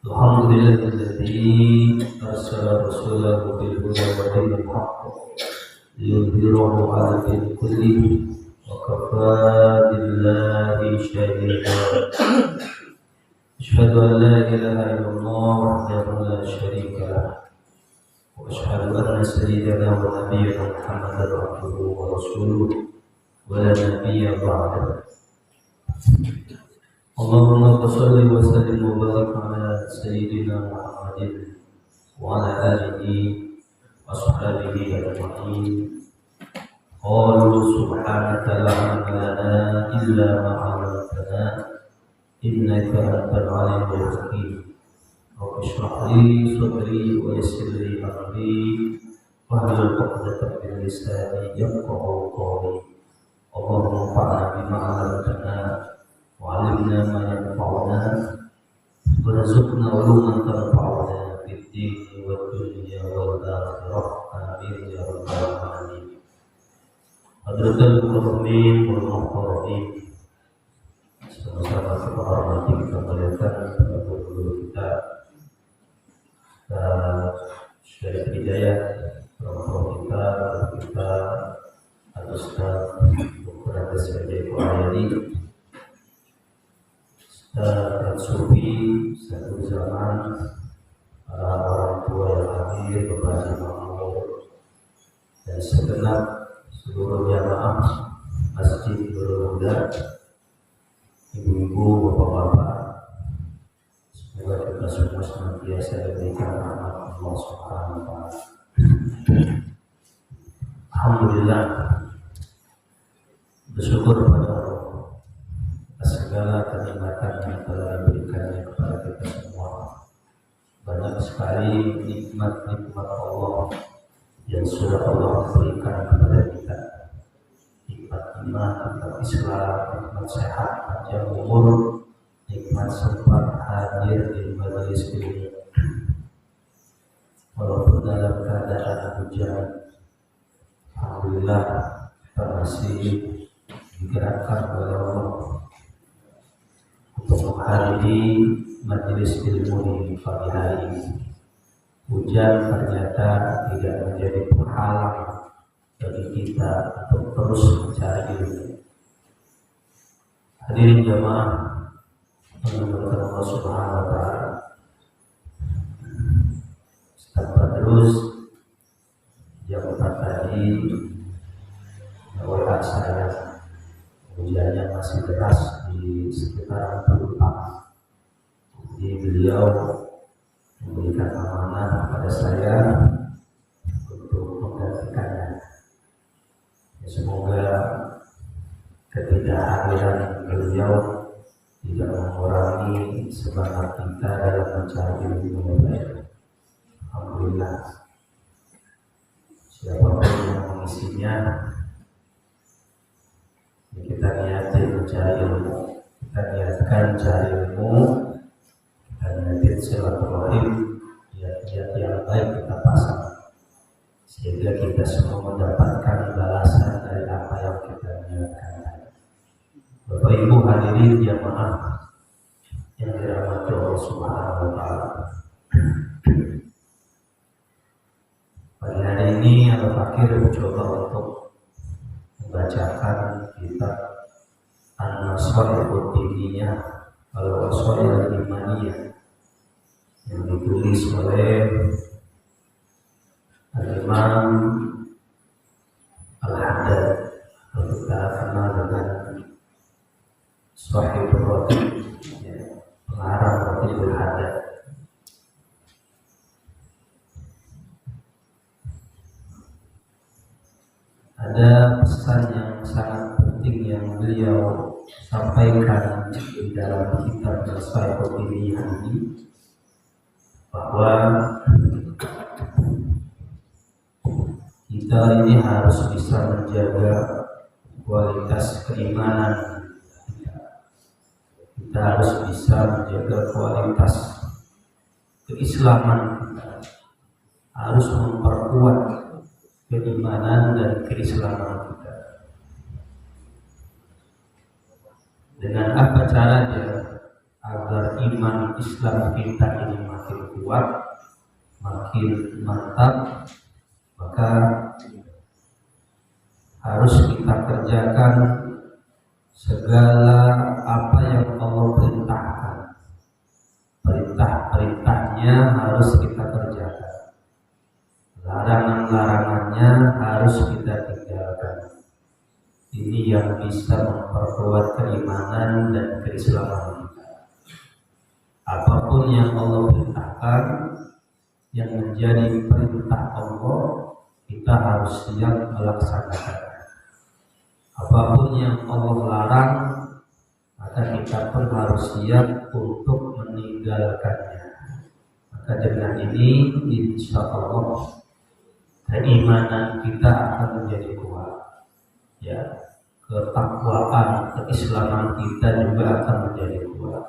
Alhamdulillah alladzi arsala rasulahu bil huda wa dinil haqq liyudhhirahu 'ala dini kullihi wa kafaa billahi shahida. Asyhadu an la ilaha illallah wahdahu la syarika lah wa asyhadu anna sayyidana wa nabiyyana Muhammadan abduhu wa rasuluh wa la nabiyya ba'dahu. Allahumma shalli wa sallim wa barik ala sayyidina Muhammadin wa ala alihi wa sahbihi ajma'in. Qalu subhanaka la ilma lana illa ma 'allamtana innaka antal 'alimul hakim. Rabbi shrah li sadri wa yassir li amri wahlul 'uqdatam min lisani yafqahu qawli. Allahumma anfa'na bima 'allamtana wa'alimna ma yanfa'una warzuqna 'uluman tanfa'una fid dini wad dunya wal akhirah. Amin ya rabbal alamin. Hadratul mukarramin wal mukarramin, sama-sama kita hormati, kita muliakan guru kita Syekh Hidayat, prof kita Al-Ustaz Dr. S.P.D. Qaryadi, dan sufi satu zaman, para orang tua yang hadir, beberapa makmur, dan segenap seluruh jamaah Masjid Nurul Huda, ibu-ibu, bapak-bapak, semoga kita semua senantiasa diberikan rahmat Allah Subhanahu wa Ta'ala. Alhamdulillah, bersyukur kepada Allah atas segala kenikmatan yang telah diberikannya kepada kita semua. Banyak sekali nikmat-nikmat Allah yang sudah Allah berikan kepada kita. Nikmat iman, nikmat Islam, nikmat sehat, panjang umur, nikmat sempat hadir di majelis ini. Walaupun dalam keadaan hujan, alhamdulillah kita masih digerakkan oleh Allah untuk menghadiri majelis ilmu di pagi hari ini. Hujan ternyata tidak menjadi penghalang bagi kita untuk terus mencari ilmu. Hadirin jamaah yang dimuliakan Allah Subhanahu wa Ta'ala, tanpa terus jam 4 tadi WA saya, hujannya masih deras di sekitar Pelumpang. Jadi beliau memberikan amanah kepada saya untuk menggantikannya. Semoga ketidakhadiran beliau tidak mengurangi semangat kita dalam mencari ilmu yang baik. Alhamdulillah, siapapun yang mengisinya, kita niatin mencari ilmu, kita niatkan mencari ilmu, dan niatin silaturahim, niat-niat yang baik kita pasang, sehingga kita semua mendapatkan balasan dari apa yang kita niatkan. Bapak Ibu hadirin jamaah yang dirahmati Allah Subhanahu wa Ta'ala, pada hari ini Al-Fakir mencoba untuk membacakan kitab An-Nasaihul Diniyah Al-Wasail Imaniyah yang ditulis oleh Al-Imam Al-Haddad, atau kita kenal dengan Shahibul Ratib, pengarang Ratibul Haddad. Ada pesan yang sangat penting yang beliau sampaikan di dalam kitab An-Nasaihul Diniyah ini, bahwa kita ini harus bisa menjaga kualitas keimanan kita. Kita harus bisa menjaga kualitas keislaman kita. Harus memperkuat keimanan dan keislaman kita. Dengan apa caranya? Islam kita ini makin kuat, makin mantap, maka harus kita kerjakan segala apa yang Allah perintahkan. Perintah-perintahnya harus kita kerjakan, larangan-larangannya harus kita tinggalkan. Ini yang bisa memperkuat keimanan dan keislaman kita. Apapun yang Allah perintahkan, yang menjadi perintah Allah, kita harus siap melaksanakan. Apapun yang Allah larang, maka kita pun harus siap untuk meninggalkannya. Maka dengan ini, insya Allah, keimanan kita akan menjadi kuat. Ya, ketakwaan, keislaman kita juga akan menjadi kuat.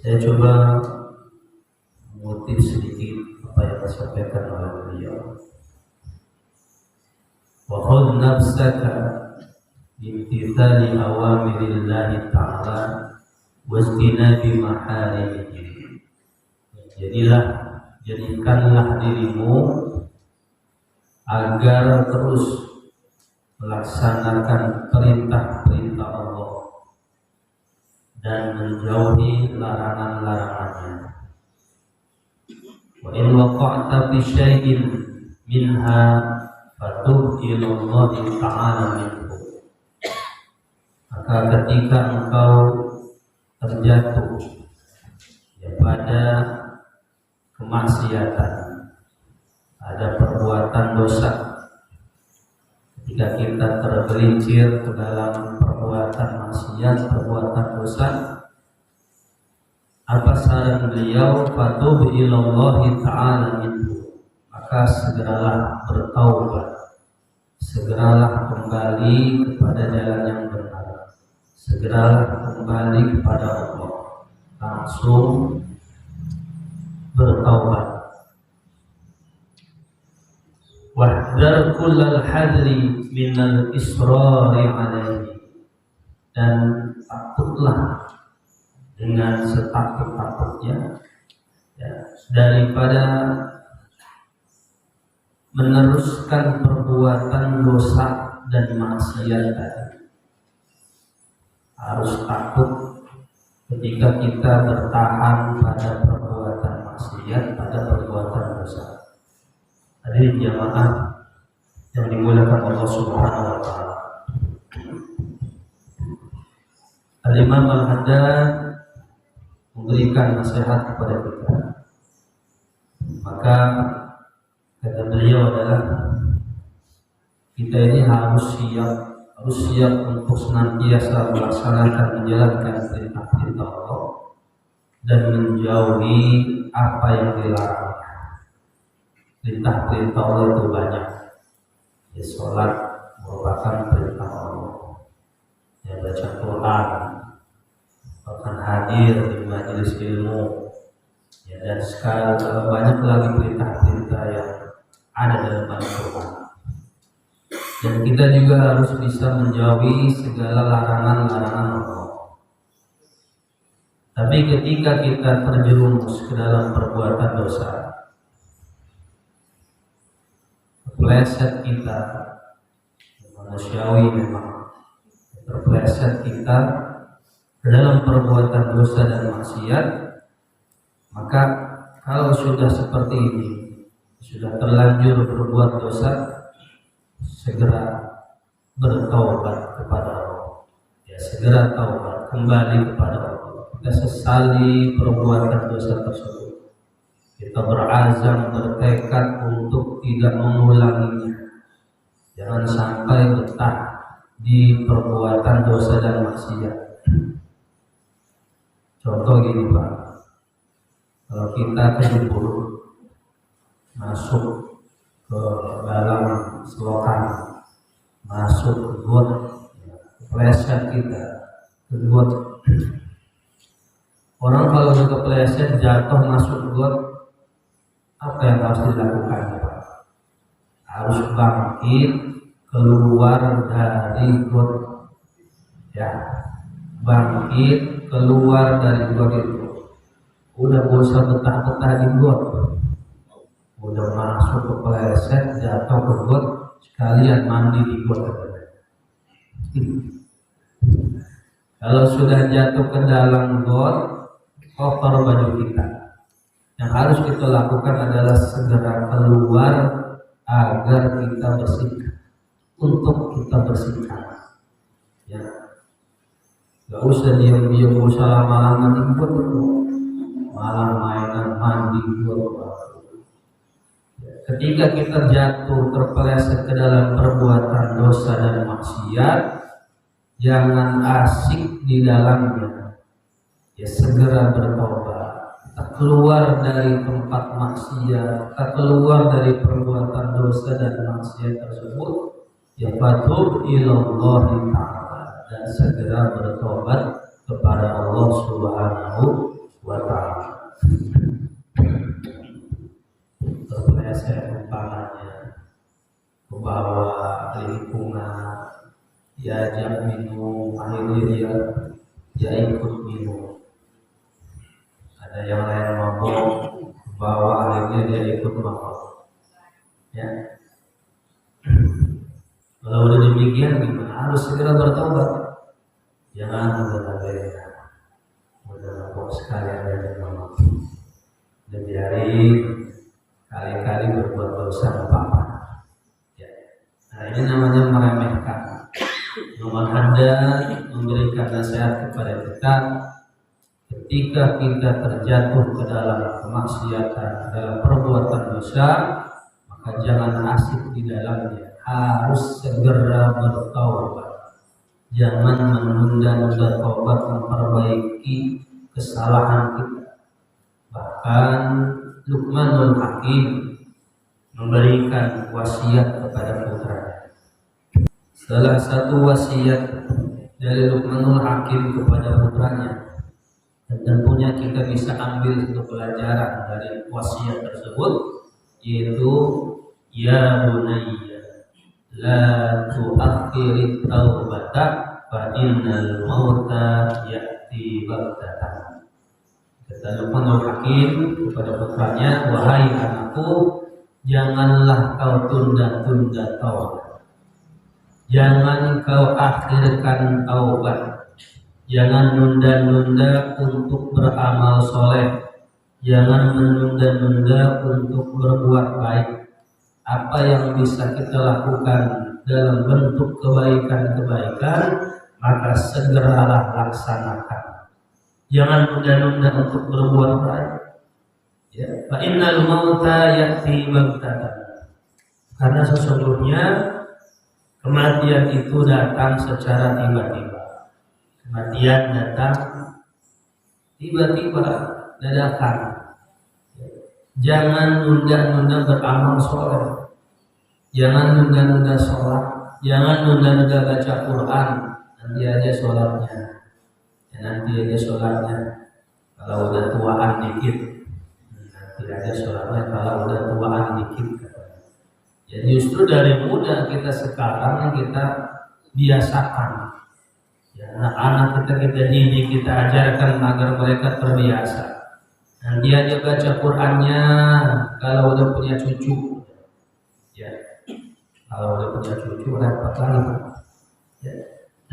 Saya coba mengutip sedikit apa yang disampaikan oleh beliau. Wa khudh nafsaka bimtithali awamirillahi ta'ala wastinabi maharimihi. Jadikanlah dirimu agar terus melaksanakan perintah-perintah Allah dan menjauhi larangan-larangannya. Wa in waqa'ta fi syai'in minha fatub ila Allah ta'ala minhu. Maka ketika engkau terjatuh pada kemaksiatan, ada perbuatan dosa, ketika kita tergelincir ke dalam perbuatan maksiat, perbuatan dosa, apa saran beliau? Fatub ilallahi ta'ala minhu. Maka segeralah bertaubat, segeralah kembali kepada jalan yang benar, segeralah kembali kepada Allah, langsung bertaubat. Wahdar kullal hadri minal israri alaihi. Dan takutlah dengan setakut-takutnya daripada meneruskan perbuatan dosa dan maksiat tadi. Harus takut ketika kita bertahan pada perbuatan maksiat, pada perbuatan dosa. Hadirin jamaah yang dimuliakan Allah Subhanahu wa taala. Al-Imam Al-Haddad memberikan nasihat kepada kita. Maka kata beliau adalah kita ini harus siap untuk senantiasa melaksanakan, menjalankan perintah-perintah Allah dan menjauhi apa yang dilarang. Perintah-perintah Allah itu banyak. Ya, sholat merupakan perintah Allah. Ya, baca Quran, bahkan hadir di majelis ilmu. Ya, dan sekali banyak lagi perintah-perintah yang ada dalam Al-Quran. Dan kita juga harus bisa menjauhi segala larangan-larangan Allah. Tapi ketika kita terjerumus ke dalam perbuatan dosa, terpleset kita, manusiawi memang, terpleset kita ke dalam perbuatan dosa dan maksiat, maka kalau sudah seperti ini, sudah terlanjur berbuat dosa, segera bertaubat kepada Allah. Ya, segera taubat, kembali kepada Allah. Kita sesali perbuatan dosa tersebut. Kita berazam, bertekad untuk tidak mengulanginya. Jangan sampai betah di perbuatan dosa dan maksiat. Contoh gini Pak, kalau kita kejebur masuk ke dalam selokan, masuk ke got, kepleset kita ke got. Orang kalau sudah kepleset jatuh masuk got, apa yang harus dilakukan? Harus bangkit keluar dari got, ya, bangkit keluar dari got itu. Udah bosan betah-betah di got, udah masuk ke kepleset jatuh ke got, sekalian mandi di got. Kalau sudah jatuh ke dalam got, kotor baju kita. Yang harus kita lakukan adalah segera keluar agar kita bersihkan. Untuk kita bersihkan, ya, gak usah diam-diam, gak usah lama-lama di got itu, malah mainan mandi got. Ketika kita jatuh terpeleset ke dalam perbuatan dosa dan maksiat, jangan asik di dalamnya, ya segera bertobat. Tak keluar dari tempat maksiat, tak keluar dari perbuatan dosa dan maksiat tersebut, ya patub ilallahi ta'ala, dan segera bertobat kepada Allah Subhanahu wa ta'ala. Terpeleset umpamanya ke bawah lingkungan, diajak minum, akhirnya dia ikut minum. Ada yang lain mabuk, bawa akhirnya dia ikut mabuk. Ya. Kalau udah demikian gimana? Harus segera bertobat. Jangan udah mabuk sekalian dari mabuk. Dan biarin kali-kali berbuat dosa apa-apa. Ya. Nah ini namanya meremehkan. Nomor Anda memberikan nasihat kepada kita. Ketika kita terjatuh ke dalam kemaksiatan, dalam perbuatan dosa, maka jangan asik di dalamnya, harus segera bertaubat. Jangan menunda-nunda taubat memperbaiki kesalahan kita. Bahkan Luqmanul Hakim memberikan wasiat kepada putranya. Salah satu wasiat dari Luqmanul Hakim kepada putranya, dan tentunya kita bisa ambil untuk pelajaran dari wasiat tersebut, yaitu ya bunayya la tu'akhirit taubata fa innal mauta ya'ti baghtatan. Kata Luqmanul Hakim kepada putranya, wahai anakku, janganlah kau tunda-tunda taubat, jangan kau akhirkan taubat. Jangan nunda-nunda untuk beramal soleh. Jangan menunda-nunda untuk berbuat baik. Apa yang bisa kita lakukan dalam bentuk kebaikan-kebaikan, maka segeralah laksanakan. Jangan nunda-nunda untuk berbuat baik. Ya, fa innal mauta ya'ti baghtatan. Karena sesungguhnya kematian itu datang secara tiba-tiba. Kematian datang tiba-tiba, dadakan. Jangan nunda-nunda beramal soleh, jangan nunda-nunda sholat, jangan nunda-nunda baca Quran. Nanti aja sholatnya, ya, nanti aja sholatnya. Kalau udah tuaan dikit, nanti aja sholatnya kalau udah tuaan dikit. Ya justru dari muda kita sekarang kita biasakan. Ya, anak-anak kita didik, kita ajarkan agar mereka terbiasa. Nanti aja baca Qur'annya kalau udah punya cucu. Ya, kalau udah punya cucu repot lagi. Ya.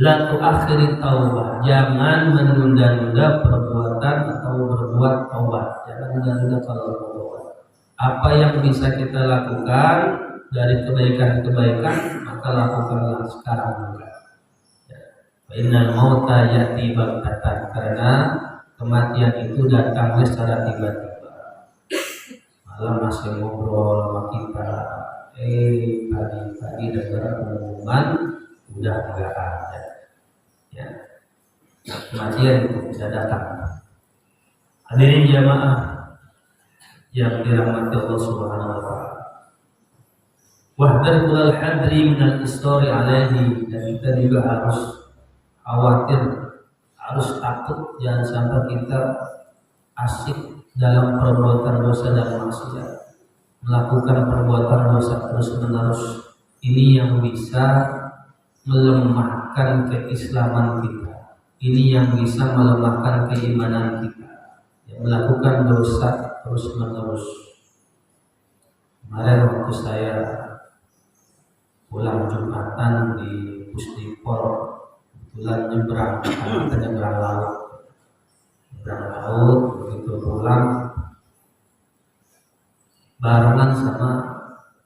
La tu'akhirit taubah, jangan menunda-nunda perbuatan atau berbuat taubat. Jangan menunda-nunda kalau berbuat. Apa yang bisa kita lakukan dari kebaikan-kebaikan, maka lakukanlah sekarang juga. Innal mauta ya'ti baghtatan, karena kematian itu datangnya secara tiba-tiba. Malam masih ngobrol sama kita, pagi dengar pengumuman udah enggak ada. Ya, kematian itu bisa datang. Hadirin jamaah yang dirahmati Allah Subhanahu wa ta'ala. Wahdar kulal hadri minal istori alaihi, dan kita juga harus khawatir, harus takut jangan sampai kita asik dalam perbuatan dosa dan maksiat, melakukan perbuatan dosa terus-menerus. Ini yang bisa melemahkan keislaman kita, ini yang bisa melemahkan keimanan kita, yang melakukan dosa terus menerus. Kemarin waktu saya pulang Jumatan di Pusdipol, kebetulan nyebrang laut, begitu pulang barengan sama,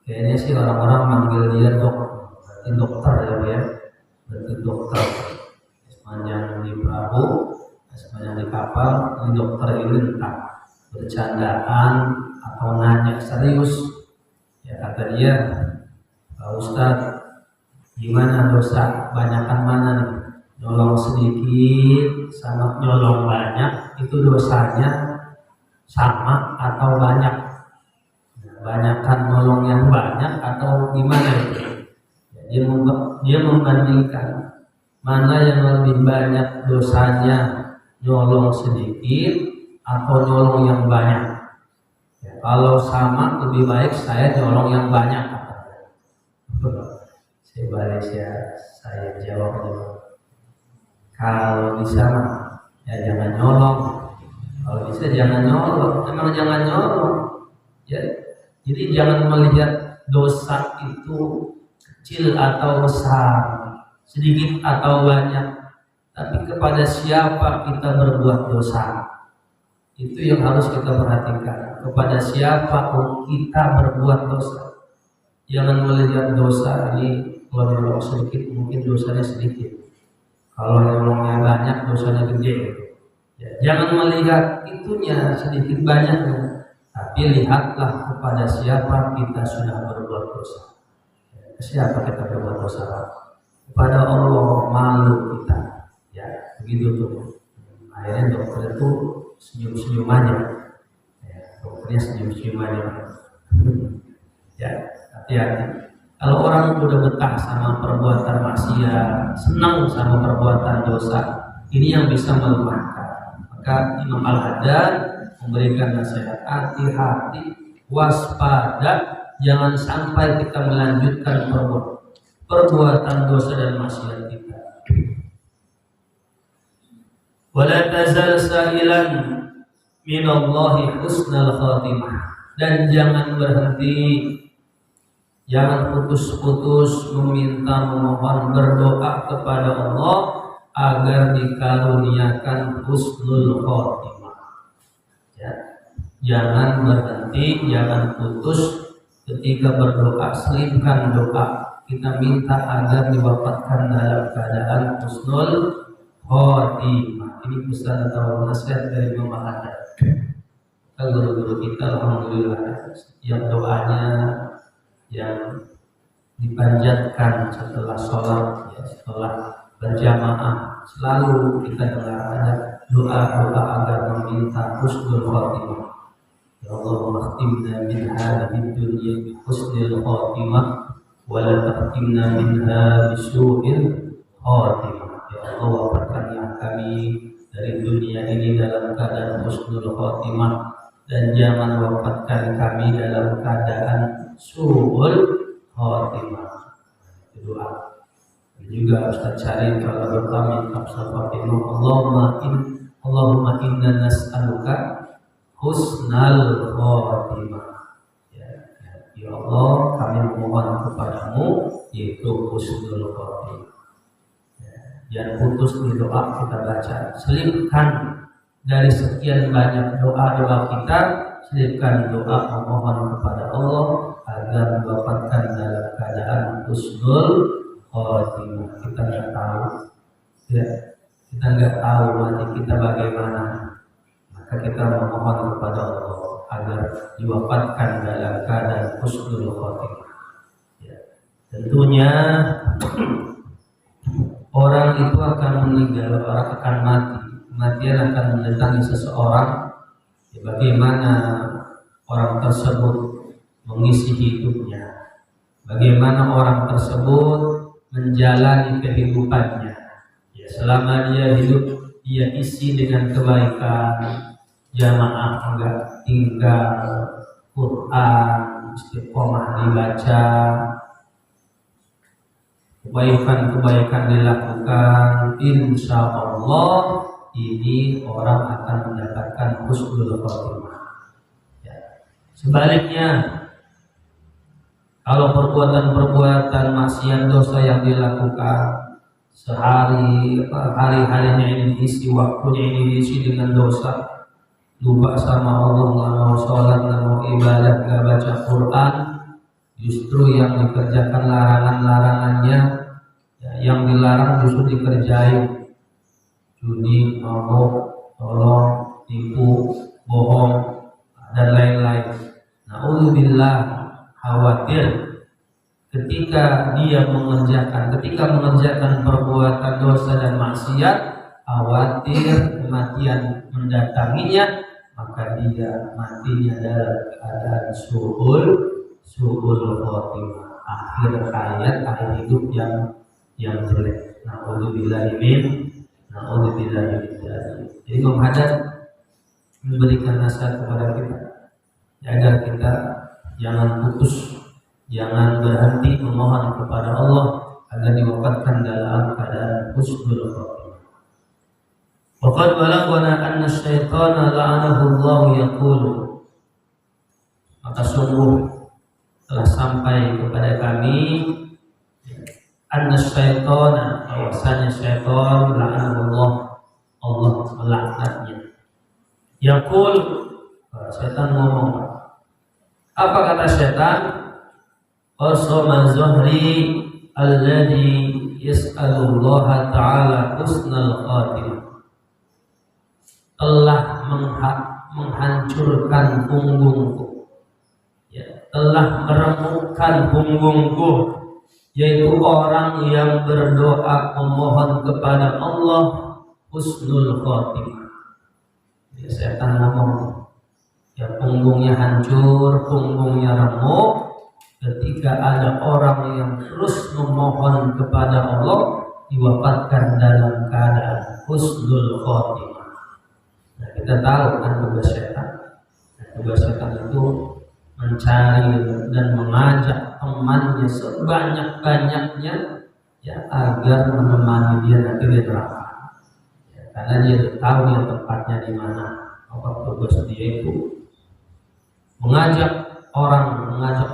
kayaknya sih orang-orang manggil dia dokter ya, berarti dokter. Sepanjang di perahu, sepanjang di kapal, ini dokter ini entah bercandaan atau nanya serius. Ya kata dia, Pak Ustadz, gimana dosa banyakan mana nih? Nyolong sedikit sama nyolong banyak, itu dosanya sama atau banyak? Banyakan nyolong yang banyak atau gimana itu? Dia membandingkan mana yang lebih banyak dosanya, nyolong sedikit atau nyolong yang banyak. Ya, kalau sama lebih baik saya nyolong yang banyak. Saya jawab, kalau bisa ya jangan nyolong. Kalau bisa jangan nyolong, emang jangan nyolong. Ya, jadi jangan melihat dosa itu kecil atau besar, sedikit atau banyak, tapi kepada siapa kita berbuat dosa, itu yang harus kita perhatikan. Kepada siapa kita berbuat dosa. Jangan melihat dosa ini, kalau nyolong sedikit mungkin dosanya sedikit, kalau nyolongnya banyak dosanya gede. Ya, jangan melihat itunya sedikit banyaknya, tapi lihatlah kepada siapa kita sudah berbuat dosa. Siapa kita berbuat dosa? Kepada Allah, malu kita. Ya, begitu tuh. Akhirnya dokter itu senyum-senyum aja. Ya, dokternya senyum-senyum aja. Ya, hati-hati. Kalau orang udah betah sama perbuatan maksiat, senang sama perbuatan dosa, ini yang bisa melemahkan. Maka Imam Al-Haddad memberikan nasihat, hati-hati, waspada, jangan sampai kita melanjutkan perbuatan dosa dan maksiat kita. Wala tazal sa'ilan minallahi husnal khatimah, dan jangan berhenti, jangan putus-putus memohon berdoa kepada Allah agar dikaruniakan husnul khatimah. Ya. Jangan berhenti, jangan putus. Ketika berdoa, selipkan doa. Kita minta agar diwafatkan dalam keadaan husnul khotimah. Ini pesan atau nasihat dari Imam Al-Haddad. Guru-guru kita alhamdulillah setiap doanya yang dipanjatkan setelah sholat, ya, setelah berjamaah, selalu kita dengar ada doa-doa agar meminta husnul khotimah. Ya Allah, makhtimna min hadhihi dunya bi husnil khatimah wa la tahtimna minha bi su'il khatimah. Ya Allah, wafatkanlah kami dari dunia ini dalam keadaan husnul khatimah, dan jangan wafatkan kami dalam keadaan su'ul khatimah. Doa. Juga Ustaz cari kalau doa minta Fatimah, Allahumma inna nas'aluka husnal khatimah. Ya Allah, kami memohon kepadamu yaitu husnul khatimah. Jangan putus di doa kita baca. Selipkan dari sekian banyak doa-doa kita, selipkan doa memohon kepada Allah agar mendapatkan dalam keadaan husnul khatimah. Kita nggak tahu, ya, kita nggak tahu nanti kita bagaimana. Maka kita memohon kepada Allah agar diwafatkan dalam keadaan husnul khatimah. Ya. Tentunya orang itu akan meninggal, orang akan mati. Kematian akan mendatangi seseorang. Ya, bagaimana orang tersebut mengisi hidupnya? Bagaimana orang tersebut menjalani kehidupannya? Ya, selama dia hidup, dia isi dengan kebaikan, jamaah enggak tinggal, Quran istiqomah dibaca, kebaikan-kebaikan dilakukan, insya Allah ini orang akan mendapatkan husnul khotimah. Ya. Sebaliknya, kalau perbuatan-perbuatan maksiat dosa yang dilakukan hari-harinya ini diisi, waktunya ini diisi dengan dosa, lupa sama Allah, nggak mau sholat, nggak mau ibadah, nggak baca Quran, justru yang dikerjakan larangan-larangannya, ya, yang dilarang justru dikerjain, judi, mabuk, tolong, tipu, bohong, dan lain-lain. Na'udzubillah, khawatir ketika mengerjakan perbuatan dosa dan maksiat, khawatir kematian mendatanginya, maka dia matinya dalam keadaan su'ul khotimah, akhir hayat, akhir hidup yang jelek. Na'udzubillahi min dzalik. Jadi Imam Haddad memberikan nasihat kepada kita agar kita jangan putus, jangan berhenti memohon kepada Allah agar diwafatkan dalam keadaan husnul khotimah. Waqad balaghana anna asy-syaitana la'anahu Allah yaqulu, maka sungguh telah sampai kepada kami anna asy-syaitana, bahwasanya syaitan la'anahullah, Allah melaknatnya. Yaqul, syaitan ngomong. Apa kata syaitan? Qasama zuhri alladhi yas'alullaha ta'ala husnal khatimah, telah menghancurkan punggungku, ya, telah meremukkan punggungku, yaitu orang yang berdoa memohon kepada Allah husnul khotimah. Ya, setan ngomong, ya, punggungnya hancur, punggungnya remuk ketika ada orang yang terus memohon kepada Allah diwafatkan dalam keadaan husnul khotimah. Nah, kita tahu kan tugas setan. Tugas setan itu mencari dan mengajak temannya sebanyak-banyaknya, ya, agar menemani dia nanti di neraka. Ya, karena dia tahu yang tempatnya di mana. Maka tugas dia itu mengajak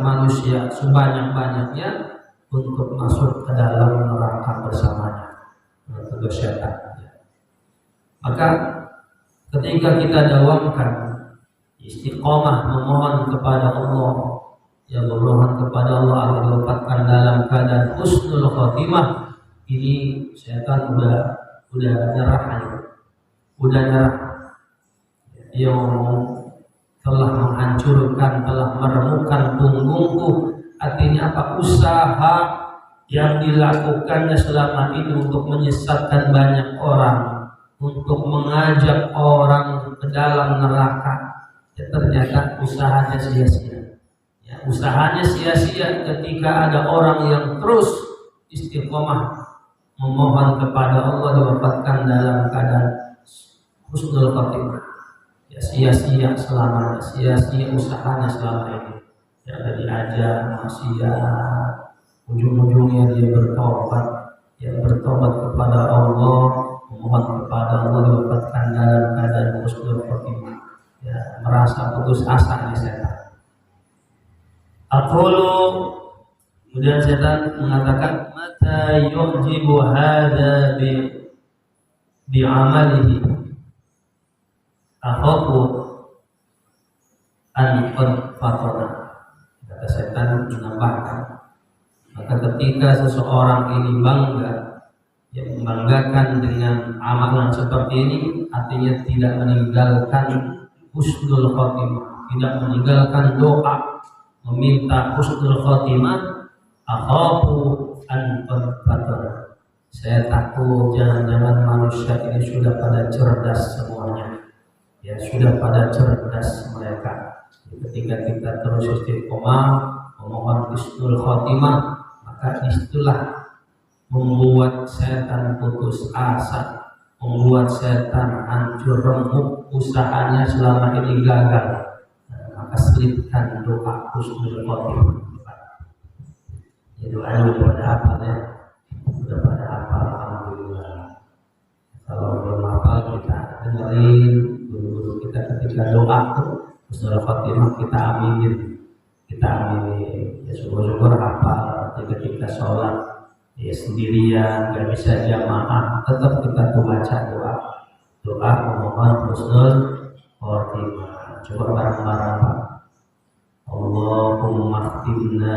manusia sebanyak-banyaknya untuk masuk ke dalam neraka bersamanya. Tugas setan. Ya. Maka ketika kita dawamkan istiqomah memohon kepada Allah, ya, memohon kepada Allah agar diwafatkan dalam keadaan husnul khotimah, ini setan udah nyerah. Dia ngomong telah menghancurkan, telah meremukkan punggungku. Artinya apa? Usaha yang dilakukannya selama ini untuk menyesatkan banyak orang, untuk mengajak orang ke dalam neraka, ya, ternyata usahanya sia-sia. Ya, usahanya sia-sia ketika ada orang yang terus istiqomah memohon kepada Allah diwafatkan dalam keadaan husnul khotimah. Ya, sia-sia selamanya, sia-sia usahanya selama ini. Ya, dari ajar maksiat, ujung-ujungnya dia bertobat kepada Allah, memohon kepada Allah diwafatkan dalam keadaan husnul khotimah. Ya, merasa putus asa di setan. Aqulu, kemudian setan mengatakan, mata yujibu hadza bi amalihi akhafu an fatana. Kata setan menambahkan, maka ketika seseorang ini yang membanggakan dengan amalan seperti ini, artinya tidak meninggalkan husnul khotimah, tidak meninggalkan doa meminta husnul khotimah, akhafu an fatana. Saya takut jangan-jangan manusia ini sudah pada cerdas semuanya. Ya, sudah pada cerdas mereka. Ketika kita terus istiqomah memohon husnul khotimah, maka disitulah membuat setan putus asa, membuat setan hancur remuk, usahanya selama ini gagal. Maka selipkan doa husnul khotimah. Ya, doa kepada apa ya? ngamalin guru-guru kita ketika doa husnul khotimah kita aminin ya syukur-syukur apa ketika sholat ya sendirian gak bisa jamaah tetap kita tuh baca doa memohon husnul khotimah. Coba bareng-bareng Pak. Allahumma khtimna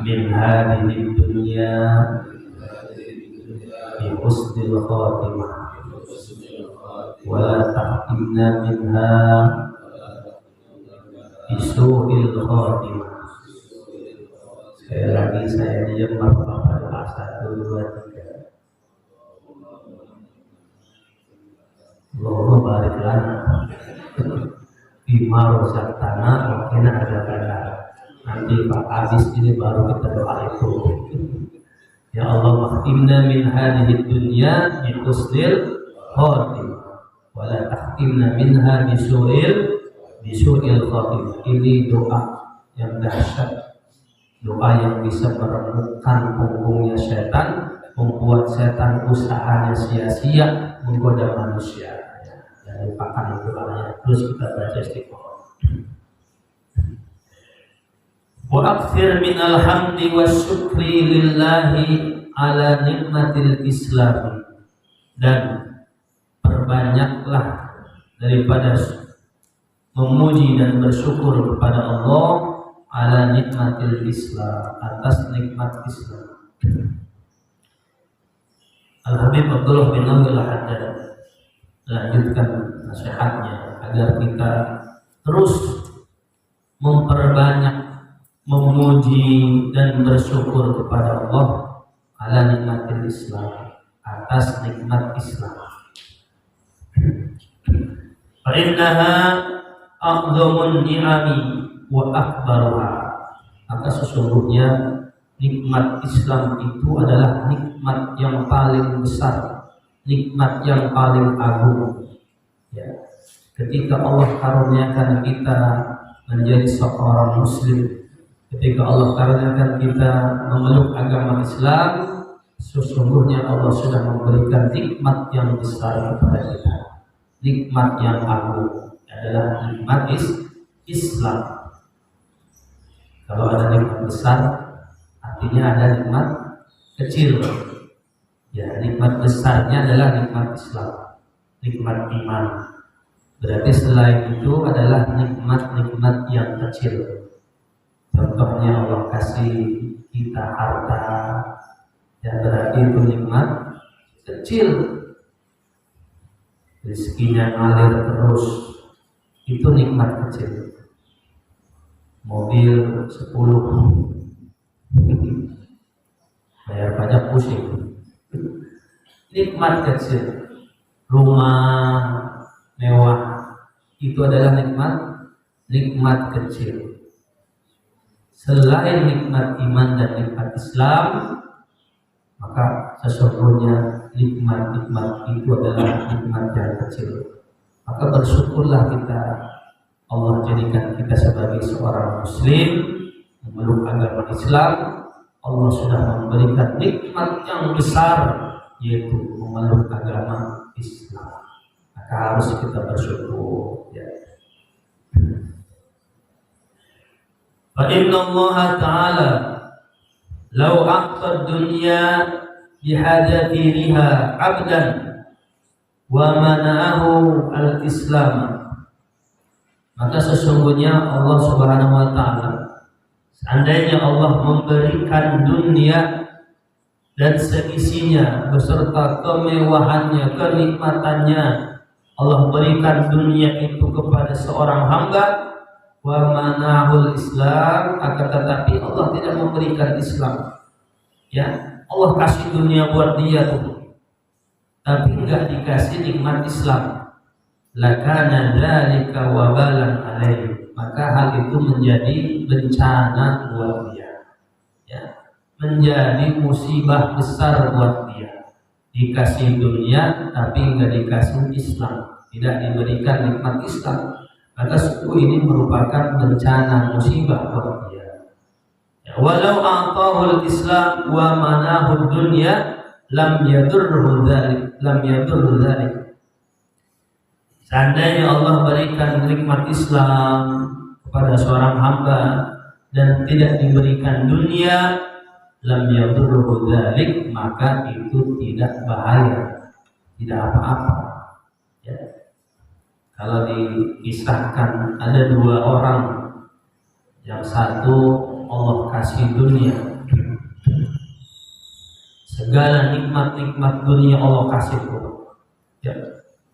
min hadhihi dunya bi husnil khotimah wa la tahtimna minha bi su'il khotimah. Sekali lagi saya diam Bapak doa 1, 2, 3. Allahumma barik lana bima razaqtana wa qina adzabannar. Nanti Pak habis ini baru kita doa itu. Ya Allah, mahtimna min hadhihi dunya bi husnil khotimah wa la tahtimna minha bi su'il khotimah. Ini doa yang dahsyat, doa yang bisa meremukkan punggungnya setan, membuat setan usahanya sia-sia, menggoda manusia. Dan lupakan doanya, terus kita baca istiqomah. Wa akthir min alhamdi wa syukri lillahi ala nikmatil islam. Dan perbanyaklah daripada memuji dan bersyukur kepada Allah ala nikmatil islam, atas nikmat Islam. Al-Habib Abdullah bin Nawwil Al-Haddad lanjutkan nasihatnya agar kita terus memperbanyak memuji dan bersyukur kepada Allah ala nikmatil Islam, atas nikmat Islam. Fa innaha a'dhamun ni'ami wa akbaruha. Maka sesungguhnya nikmat Islam itu adalah nikmat yang paling besar, nikmat yang paling agung. Ya. Ketika Allah karuniakan kita menjadi seorang muslim, ketika Allah karuniakan kita memeluk agama Islam, sesungguhnya Allah sudah memberikan nikmat yang besar kepada kita. Nikmat yang agung adalah nikmat Islam. Kalau ada nikmat besar, artinya ada nikmat kecil. Ya, nikmat besarnya adalah nikmat Islam, nikmat iman. Berarti selain itu adalah nikmat-nikmat yang kecil. Contohnya Allah kasih kita harta, yang berarti itu nikmat kecil. Rezekinya ngalir terus, itu nikmat kecil. Mobil 10, bayar pajak pusing, nikmat kecil. Rumah mewah, itu adalah nikmat kecil. Selain nikmat iman dan nikmat Islam, maka sesungguhnya nikmat-nikmat itu adalah nikmat yang kecil. Maka bersyukurlah kita, Allah jadikan kita sebagai seorang muslim, memeluk agama Islam. Allah sudah memberikan nikmat yang besar, yaitu memeluk agama Islam. Maka harus kita bersyukur, ya. Fa inna Allah Ta'ala law aqta dunya bihadafiriha abdan wa mana'ahu al-islam. Maka sesungguhnya Allah Subhanahu wa Ta'ala, seandainya Allah memberikan dunia dan seisinya beserta kemewahannya, kenikmatannya, Allah berikan dunia itu kepada seorang hamba, wa manahul Islam, akan tetapi Allah tidak memberikan Islam. Ya, Allah kasih dunia buat dia tuh, tapi enggak dikasih nikmat Islam. Lakana dzalika wabalan alaihi, maka hal itu menjadi bencana buat dia. Ya, menjadi musibah besar buat dia. Dikasih dunia tapi enggak dikasih Islam, tidak diberikan nikmat Islam. Maka suku ini merupakan bencana musibah buat dia. Ya, walau a'tahul Islam wa manahud dunya lam yadurruhu dzalik. Seandainya Allah berikan nikmat Islam kepada seorang hamba dan tidak diberikan dunia, lam yadurruhu dzalik, maka itu tidak bahaya, tidak apa-apa. Ya. Kalau dikisahkan ada dua orang, yang satu Allah kasih dunia, segala nikmat-nikmat dunia Allah kasih tuh. Ya.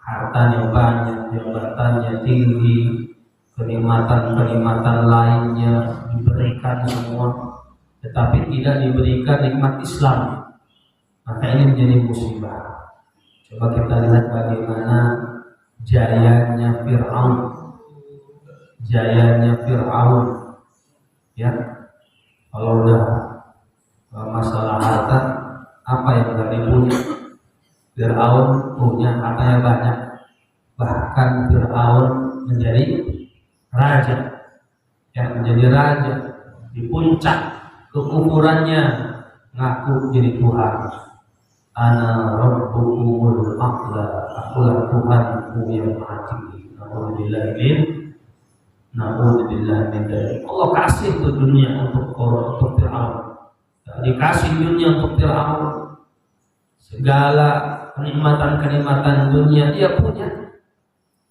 Hartanya banyak, jabatannya tinggi, kenikmatan-kenikmatan lainnya diberikan semua, tetapi tidak diberikan nikmat Islam, maka ini menjadi musibah. Coba kita lihat bagaimana jayanya Fir'aun, ya. Kalau udah masalah harta, apa yang gak dipunya? Fir'aun punya hartanya banyak, bahkan Fir'aun menjadi raja, di puncak kekufurannya, ngaku jadi Tuhan. Ana rabbukumul a'la, akulah Tuhanmu yang maha tinggi. Na'udzubillah min dzalik. Allah kasih ke dunia untuk Fir'aun, dikasih dunia untuk Fir'aun, segala kenikmatan dunia dia punya.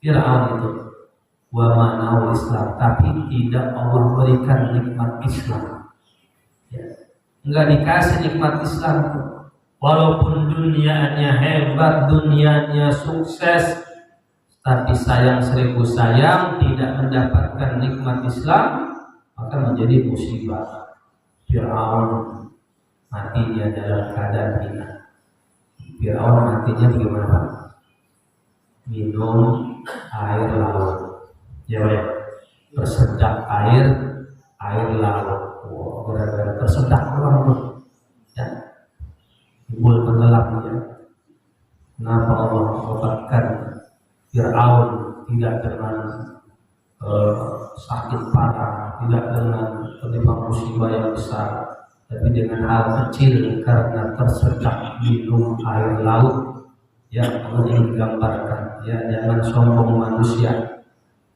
Fir'aun itu wa mana'ul Islam, tapi tidak Allah berikan nikmat Islam. Ya. Enggak dikasih nikmat Islam. Walaupun dunianya hebat, dunianya sukses, tapi sayang seribu sayang tidak mendapatkan nikmat Islam, maka menjadi musibah. Fir'aun matinya dalam keadaan hina. Fir'aun matinya bagaimana? Minum air laut. Ya, tersedak air laut. Wah, gara-gara tersedak orang tuh, ya, timbul tenggelamnya. Kenapa Allah obatkan Fir'aun tidak dengan sakit parah, tidak dengan tertimpa musibah yang besar, tapi dengan hal kecil karena tersedak minum air laut. Ya, Allah ingin gambarkan, ya, jangan sombong manusia,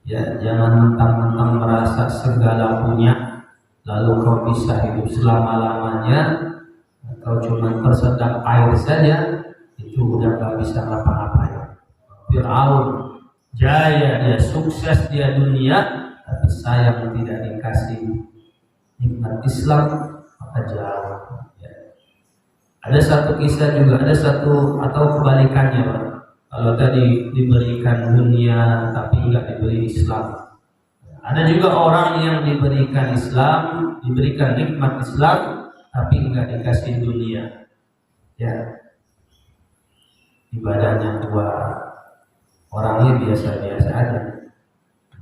ya, jangan mentang-mentang merasa segala punya lalu kau bisa hidup selama-lamanya. Kau cuma tersedak air saja, itu udah gak bisa ngapa-ngapain. Fir'aun jaya, dia sukses, dia dunia, tapi sayang tidak dikasih nikmat Islam, maka jauh. Ya. Ada satu kisah juga, ada satu atau kebalikannya, Pak. Kalau tadi diberikan dunia tapi nggak diberi Islam. Ada juga orang yang diberikan Islam, diberikan nikmat Islam, tapi nggak dikasih dunia. Ya, ibadahnya kuat, orangnya biasa-biasa aja,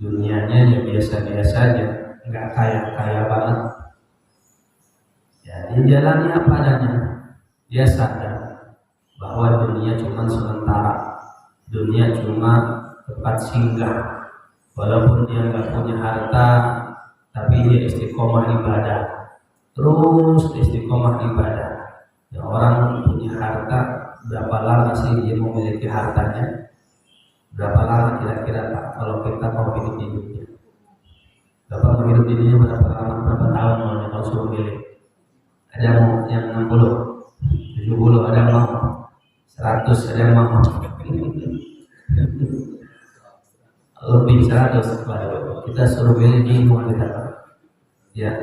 dunianya ya biasa-biasa aja, nggak kaya-kaya banget. Ya, dia jalani apa adanya. Dia sadar bahwa dunia cuma sementara, dunia cuma tempat singgah. Walaupun dia nggak punya harta, tapi dia istiqomah ibadah, terus istiqomah ibadah. Ya, orang punya harta, berapa lama sih dia memiliki hartanya? Berapa lama kira-kira Pak kalau kita mau hidup di dunia? Bapak mau hidup di dunia berapa lama? Berapa tahun mau kalau suruh milih? Ada mau yang 60, 70, ada yang mau 100, ada yang mau lebih 100. Kita suruh milih bingung kita, ya.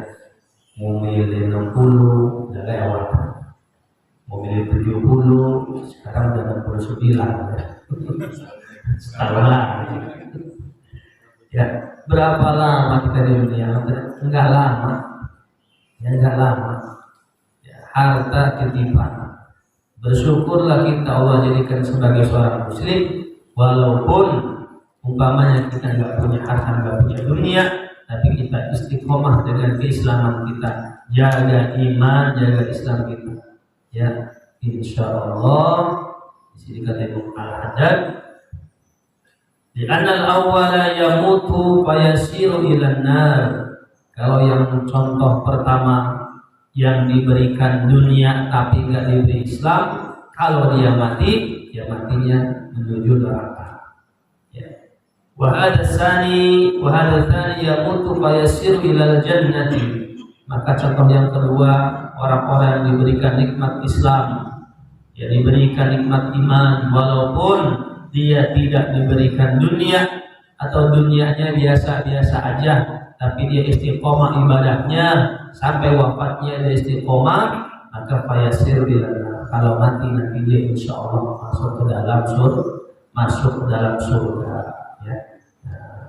Mau milih 60 udah lewat, mau milih 70 sekarang udah 69 ya. Setahun lagi. Ya, berapa lama kita di dunia? Enggak lama. Ya, enggak lama. Ya, harta titipan. Bersyukurlah kita Allah jadikan sebagai seorang muslim, walaupun umpamanya kita nggak punya harta, nggak punya dunia, tapi kita istiqomah dengan keislaman kita, jaga iman, jaga Islam kita. Ya, insya Allah di sini kata Imam Al-Haddad, di anal awwala yamutu fayasiru ilan nar. Kalau yang contoh pertama yang diberikan dunia tapi nggak diberi Islam, Kalau dia mati, dia matinya menuju neraka. Ya. Wa hadha tsani yamutu fayasiru ilal jannati. Maka contoh yang kedua, orang-orang yang diberikan nikmat Islam, yang diberikan nikmat iman, walaupun dia tidak diberikan dunia atau dunianya biasa-biasa aja, tapi dia istiqomah ibadahnya sampai wafatnya dia istiqomah, maka fayasir bilana. Kalau mati nanti dia insya Allah masuk ke dalam surga. Ya. Nah,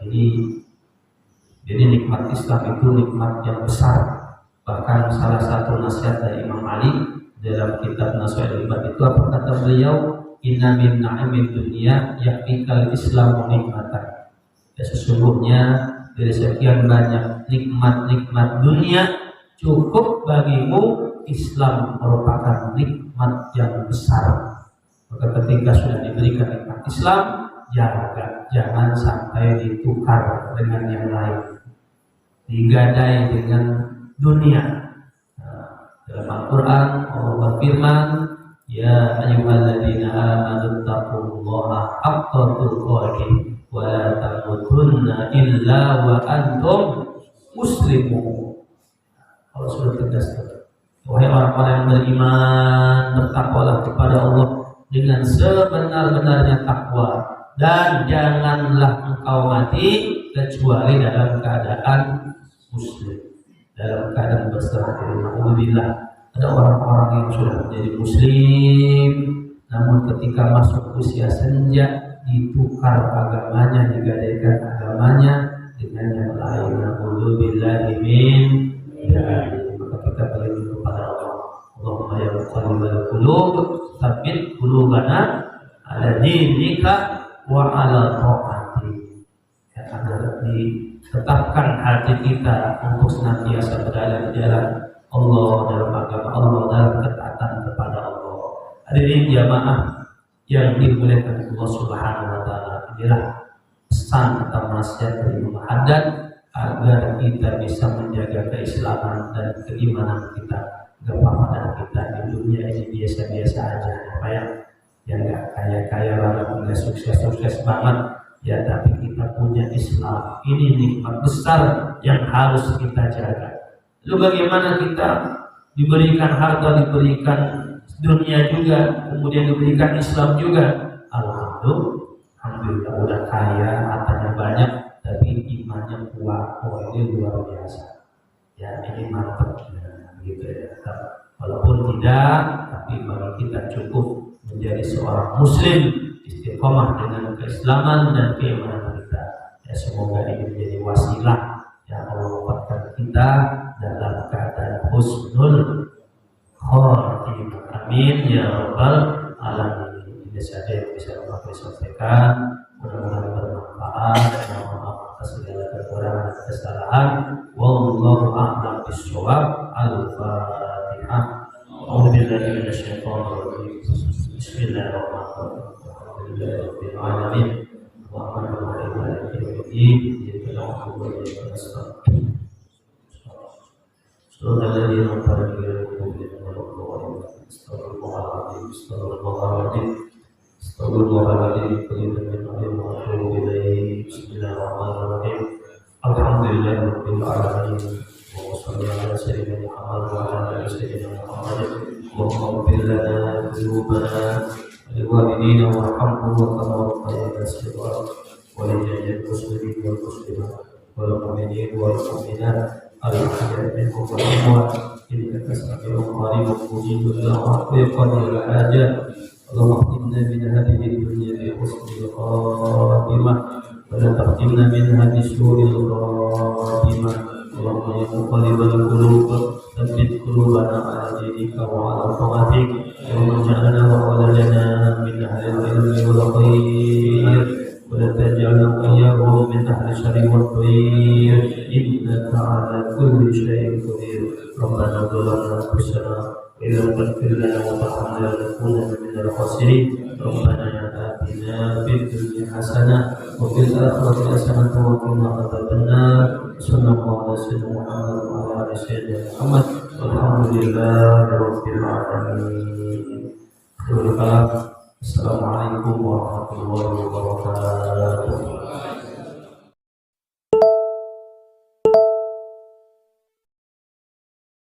jadi nikmat Islam itu nikmat yang besar. Bahkan salah satu nasihat dari Imam Ali dalam kitab Nasihat Ibad itu apa kata beliau? Inna min na'imid dunya yakfikal islamu nikmatan. Ya, sesungguhnya dari sekian banyak nikmat-nikmat dunia, cukup bagimu Islam merupakan nikmat yang besar. Maka ketika sudah diberikan nikmat Islam, jangan sampai ditukar dengan yang lain, digadai dengan dunia. Dalam Al-Quran Allah berfirman, ya ayyuhalladzina amanu taqullaha haqqa tuqatih wa la tamutunna illa wa antum muslimun. Allah sudah tegas, wahai orang-orang yang beriman, bertakwalah kepada Allah dengan sebenar-benarnya takwa, dan janganlah engkau mati kecuali dalam keadaan muslim, dalam keadaan berserah diri. Alhamdulillah, ada orang-orang yang sudah menjadi muslim, namun ketika masuk usia senja ditukar agamanya, digadaikan agamanya dengan yang lain. Alhamdulillah, maka kita berlindung kepada Allah. Allahumma ya muqallibal qulub, tsabbit qulubana ala dinika wa ala ta'atik. Ya, agar ditetapkan hati kita untuk senantiasa berada di jalan Allah, dalam agama Allah, dalam ketaatan kepada Allah. Hadirin jamaah yang dimuliakan Allah Subhanahu wa taala, inilah pesan atau nasihat dari Imam Haddad agar kita bisa menjaga keislaman dan keimanan kita. Kepada kita di dunia ini biasa-biasa aja, yang nggak kaya-kaya banget, nggak sukses-sukses banget, ya, tapi kita punya Islam. Ini nikmat besar yang harus kita jaga. Lalu bagaimana kita diberikan harta, diberikan dunia juga, kemudian diberikan Islam juga? Alhamdulillah udah kaya, hartanya banyak, tapi imannya kuat. Oh, ini luar biasa. Ya, ini mantap, gitu ya. Walaupun tidak, tapi bagi kita cukup menjadi seorang muslim istiqomah dengan keislaman dan keimanan kita. Ya, semoga ini menjadi wasilah yang Allah wafatkan kita dalam keadaan husnul khotimah. Amin ya rabbal alamin. Ini saja yang bisa kami sampaikan. Mudah-mudahan bermanfaat. Mohon maaf atas segala kekurangan dan kesalahan. Wallahu a'lam bishawab. Al-Fatihah. A'udzu billahi minasyaitonir rajim. Bismillahirrahmanirrahim. Alhamdulillahirabbil alamin. Arrahmanirrahim. Maliki yaumiddin. Iyyaka na'budu wa iyyaka nasta'in. Shiratal ladzina Bismillahirrahmanirrahim. Alhamdulillahirabbil alamin. Wa sallallahu ala sayyidina Muhammad wa ala ali sayyidina Muhammad. Allahumma ighfir lana dhunubana wa liwalidina warhamhum kama rabbayana shaghira wa li jami'il muslimin wal muslimat wal mu'minin wal mu'minat al-ahya'i minhum wal amwat innaka sami'un qaribun mujibud da'wat wa qadil hajat. Allahumma inna min hadhihi dunya bi husnil khatimah wa la taqimna minha bi su'il khatimah. Allahumma ya muqallibal qulub tsabbit qulubana ala dinika wa ala ta'atik wa ja'alna wa waladana min ahlil ilmi wal khair wa la taj'alna iyyahu min ahli syarri wal khair innaka ala kulli syai'in qadir. Rabbana zalamna anfusana wa illam taghfir lana wa tarhamna lanakunanna minal khasirin. Rabbana atina fid dunya hasanah wa fil akhirati hasanah wa qina adzabannar. Sallallahu alaihi Muhammad wa ala sayyidina Muhammad. Alhamdulillahirabbil alamin. Assalamualaikum warahmatullahi wabarakatuh.